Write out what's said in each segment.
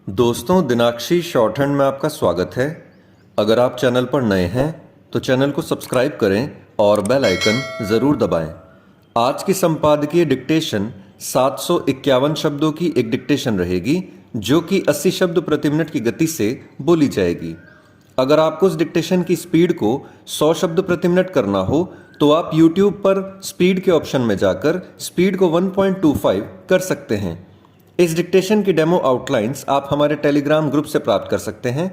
दोस्तों, दिनाक्षी short hand में आपका स्वागत है। अगर आप चैनल पर नए हैं तो चैनल को सब्सक्राइब करें और बेल आइकन ज़रूर दबाएं। आज की संपादकीय डिक्टेशन 751 शब्दों की एक डिक्टेशन रहेगी जो कि 80 शब्द प्रति मिनट की गति से बोली जाएगी। अगर आपको उस डिक्टेशन की स्पीड को 100 शब्द प्रति मिनट करना हो तो आप YouTube पर स्पीड के ऑप्शन में जाकर स्पीड को 1.25 कर सकते हैं। इस डिक्टेशन की डेमो आउटलाइंस आप हमारे टेलीग्राम ग्रुप से प्राप्त कर सकते हैं।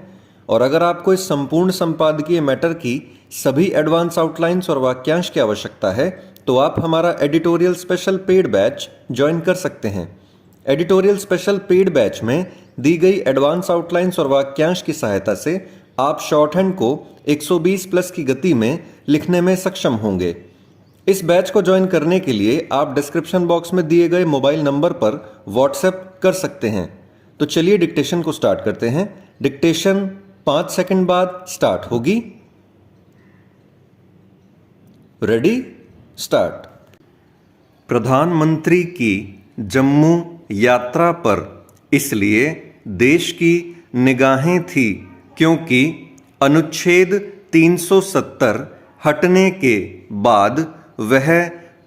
और अगर आपको इस संपूर्ण संपादकीय मैटर की सभी एडवांस आउटलाइंस और वाक्यांश की आवश्यकता है तो आप हमारा editorial special paid batch join कर सकते हैं। एडिटोरियल स्पेशल पेड बैच में दी गई एडवांस आउटलाइंस और वाक्यांश की सहायता से आप शॉर्ट हैंड को 120 प्लस की गति में लिखने में सक्षम होंगे। इस बैच को ज्वाइन करने के लिए आप डिस्क्रिप्शन बॉक्स में दिए गए मोबाइल नंबर पर व्हाट्सएप कर सकते हैं। तो चलिए डिक्टेशन को स्टार्ट करते हैं। डिक्टेशन 5 सेकंड बाद स्टार्ट होगी। Ready, start. प्रधानमंत्री की जम्मू यात्रा पर इसलिए देश की निगाहें थी क्योंकि अनुच्छेद 370 हटने के बाद वह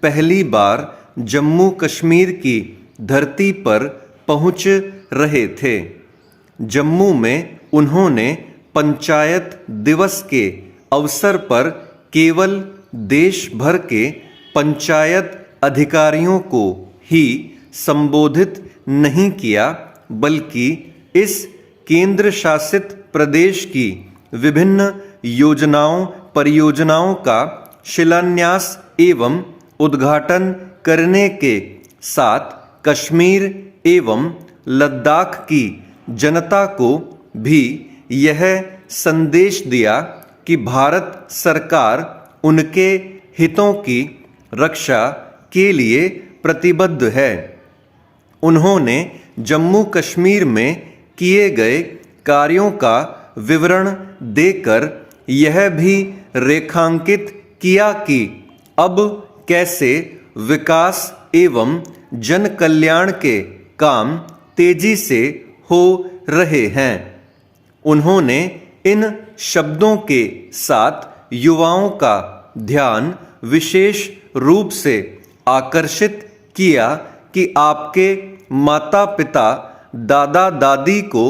पहली बार जम्मू कश्मीर की धरती पर पहुंच रहे थे। जम्मू में उन्होंने पंचायत दिवस के अवसर पर केवल देश भर के पंचायत अधिकारियों को ही संबोधित नहीं किया बल्कि इस केंद्र शासित प्रदेश की विभिन्न योजनाओं परियोजनाओं का शिलान्यास एवं उद्घाटन करने के साथ कश्मीर एवं लद्दाख की जनता को भी यह संदेश दिया कि भारत सरकार उनके हितों की रक्षा के लिए प्रतिबद्ध है। उन्होंने जम्मू कश्मीर में किए गए कार्यों का विवरण देकर यह भी रेखांकित किया कि अब कैसे विकास एवं जन कल्याण के काम तेजी से हो रहे हैं। उन्होंने इन शब्दों के साथ युवाओं का ध्यान विशेष रूप से आकर्षित किया कि आपके माता पिता दादा दादी को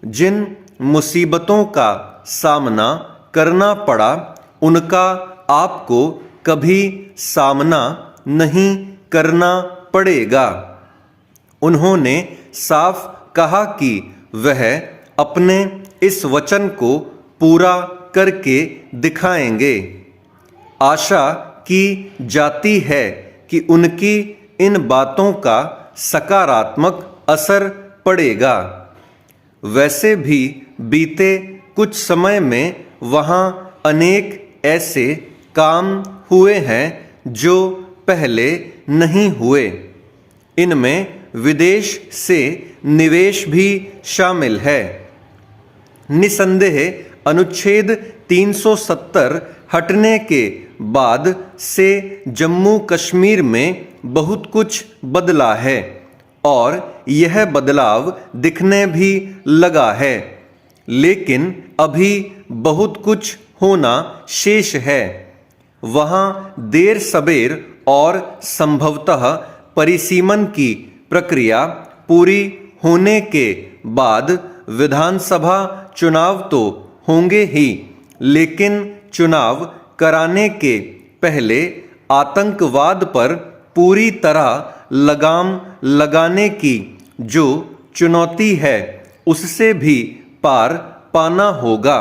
जिन मुसीबतों का सामना करना पड़ा उनका आपको कभी सामना नहीं करना पड़ेगा। उन्होंने साफ कहा कि वह अपने इस वचन को पूरा करके दिखाएंगे। आशा की जाती है कि उनकी इन बातों का सकारात्मक असर पड़ेगा। वैसे भी बीते कुछ समय में वहाँ अनेक ऐसे काम हुए हैं जो पहले नहीं हुए। इनमें विदेश से निवेश भी शामिल है। निसंदेह अनुच्छेद 370 हटने के बाद से जम्मू कश्मीर में बहुत कुछ बदला है और यह बदलाव दिखने भी लगा है, लेकिन अभी बहुत कुछ होना शेष है। वहाँ देर सबेर और संभवतः परिसीमन की प्रक्रिया पूरी होने के बाद विधानसभा चुनाव तो होंगे ही, लेकिन चुनाव कराने के पहले आतंकवाद पर पूरी तरह लगाम लगाने की जो चुनौती है उससे भी पार पाना होगा।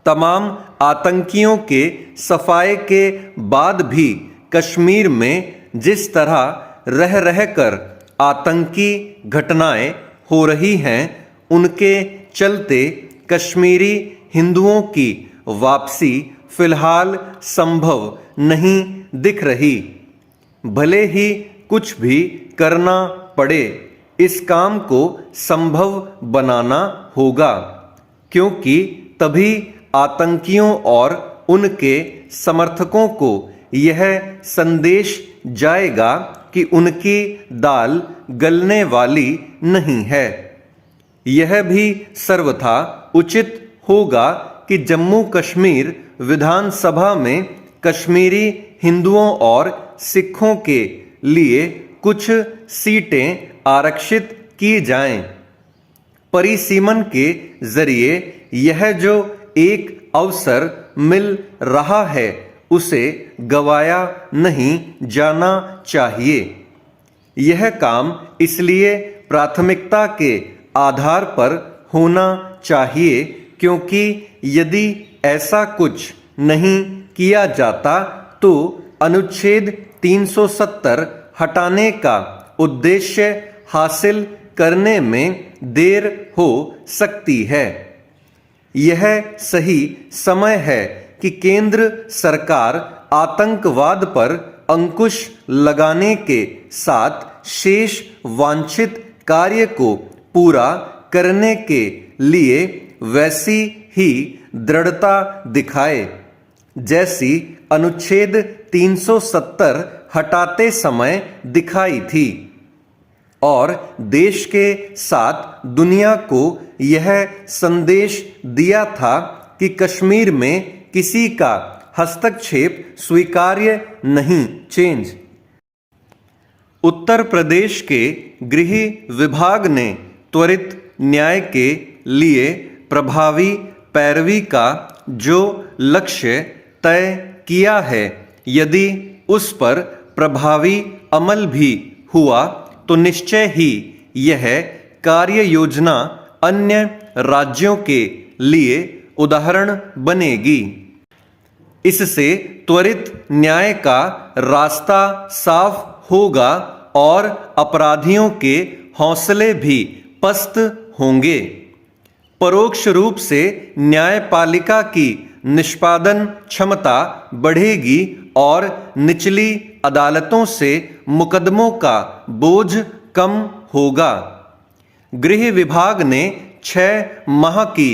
तमाम आतंकियों के सफाए के बाद भी कश्मीर में जिस तरह रह रहकर आतंकी घटनाएं हो रही हैं उनके चलते कश्मीरी हिंदुओं की वापसी फिलहाल संभव नहीं दिख रही। भले ही कुछ भी करना पड़े, इस काम को संभव बनाना होगा, क्योंकि तभी आतंकियों और उनके समर्थकों को यह संदेश जाएगा कि उनकी दाल गलने वाली नहीं है। यह भी सर्वथा उचित होगा कि जम्मू कश्मीर विधानसभा में कश्मीरी हिंदुओं और सिखों के लिए कुछ सीटें आरक्षित की जाएं। परिसीमन के जरिए यह जो एक अवसर मिल रहा है उसे गवाया नहीं जाना चाहिए। यह काम इसलिए प्राथमिकता के आधार पर होना चाहिए क्योंकि यदि ऐसा कुछ नहीं किया जाता तो अनुच्छेद 370 हटाने का उद्देश्य हासिल करने में देर हो सकती है। यह सही समय है कि केंद्र सरकार आतंकवाद पर अंकुश लगाने के साथ शेष वांछित कार्य को पूरा करने के लिए वैसी ही दृढ़ता दिखाए जैसी अनुच्छेद 370 हटाते समय दिखाई थी और देश के साथ दुनिया को यह संदेश दिया था कि कश्मीर में किसी का हस्तक्षेप स्वीकार्य नहीं। चेंज। उत्तर प्रदेश के गृह विभाग ने त्वरित न्याय के लिए प्रभावी पैरवी का जो लक्ष्य तय किया है, यदि उस पर प्रभावी अमल भी हुआ तो निश्चय ही यह कार्य योजना अन्य राज्यों के लिए उदाहरण बनेगी। इससे त्वरित न्याय का रास्ता साफ होगा और अपराधियों के हौसले भी पस्त होंगे। परोक्ष रूप से न्यायपालिका की निष्पादन क्षमता बढ़ेगी और निचली अदालतों से मुकदमों का बोझ कम होगा। गृह विभाग ने 6 माह की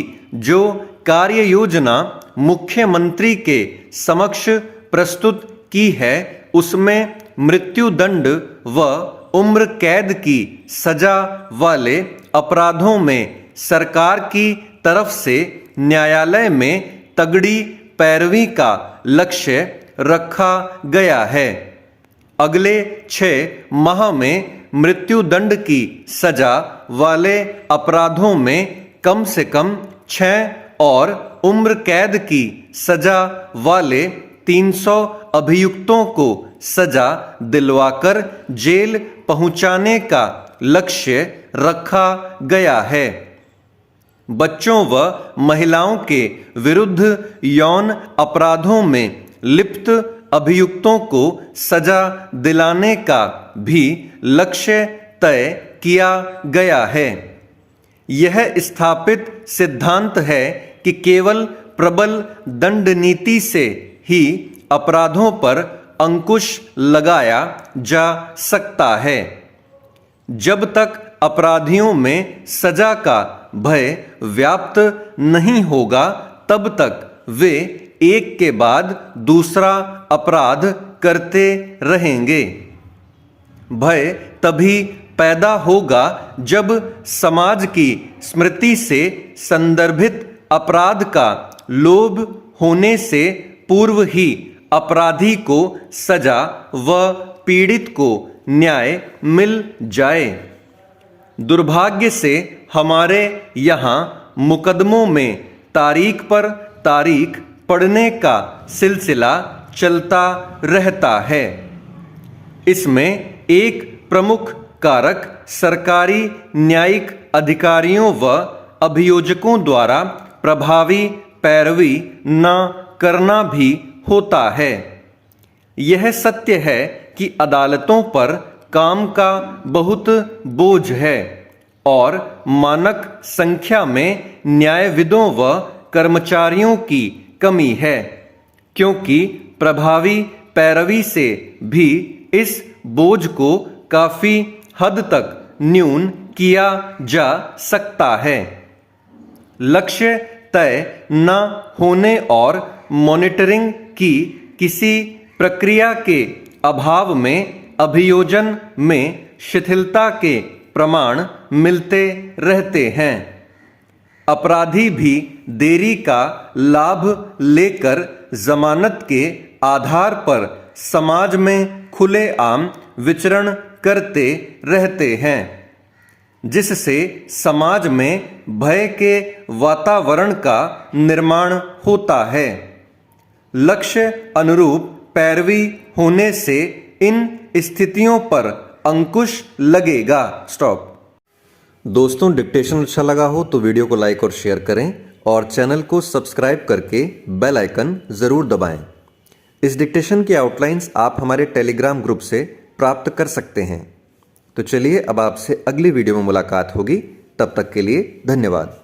जो कार्य योजना मुख्यमंत्री के समक्ष प्रस्तुत की है उसमें मृत्युदंड व उम्र कैद की सजा वाले अपराधों में सरकार की तरफ से न्यायालय में तगड़ी पैरवी का लक्ष्य रखा गया है। अगले 6 माह में मृत्युदंड की सजा वाले अपराधों में कम से कम 6 और उम्र कैद की सजा वाले 300 अभियुक्तों को सजा दिलवाकर जेल पहुंचाने का लक्ष्य रखा गया है। बच्चों व महिलाओं के विरुद्ध यौन अपराधों में लिप्त अभियुक्तों को सजा दिलाने का भी लक्ष्य तय किया गया है। यह स्थापित सिद्धांत है कि केवल प्रबल दंड नीति से ही अपराधों पर अंकुश लगाया जा सकता है। जब तक अपराधियों में सजा का भय व्याप्त नहीं होगा तब तक वे एक के बाद दूसरा अपराध करते रहेंगे। भय तभी पैदा होगा जब समाज की स्मृति से संदर्भित अपराध का लोभ होने से पूर्व ही अपराधी को सजा व पीड़ित को न्याय मिल जाए। दुर्भाग्य से हमारे यहाँ मुकदमों में तारीख पर तारीख पढ़ने का सिलसिला चलता रहता है। इसमें एक प्रमुख कारक सरकारी न्यायिक अधिकारियों व अभियोजकों द्वारा प्रभावी पैरवी न करना भी होता है। यह सत्य है कि अदालतों पर काम का बहुत बोझ है और मानक संख्या में न्यायविदों व कर्मचारियों की कमी है, क्योंकि प्रभावी पैरवी से भी इस बोझ को काफी हद तक न्यून किया जा सकता है। लक्ष्य तय न होने और मॉनिटरिंग की किसी प्रक्रिया के अभाव में अभियोजन में शिथिलता के प्रमाण मिलते रहते हैं। अपराधी भी देरी का लाभ लेकर जमानत के आधार पर समाज में खुलेआम विचरण करते रहते हैं, जिससे समाज में भय के वातावरण का निर्माण होता है। लक्ष्य अनुरूप पैरवी होने से इन स्थितियों पर अंकुश लगेगा। स्टॉप। दोस्तों, डिक्टेशन अच्छा लगा हो तो वीडियो को लाइक और शेयर करें और चैनल को सब्सक्राइब करके बेल आइकन जरूर दबाएं। इस डिक्टेशन की आउटलाइंस आप हमारे टेलीग्राम ग्रुप से प्राप्त कर सकते हैं। तो चलिए अब आपसे अगली वीडियो में मुलाकात होगी। तब तक के लिए धन्यवाद।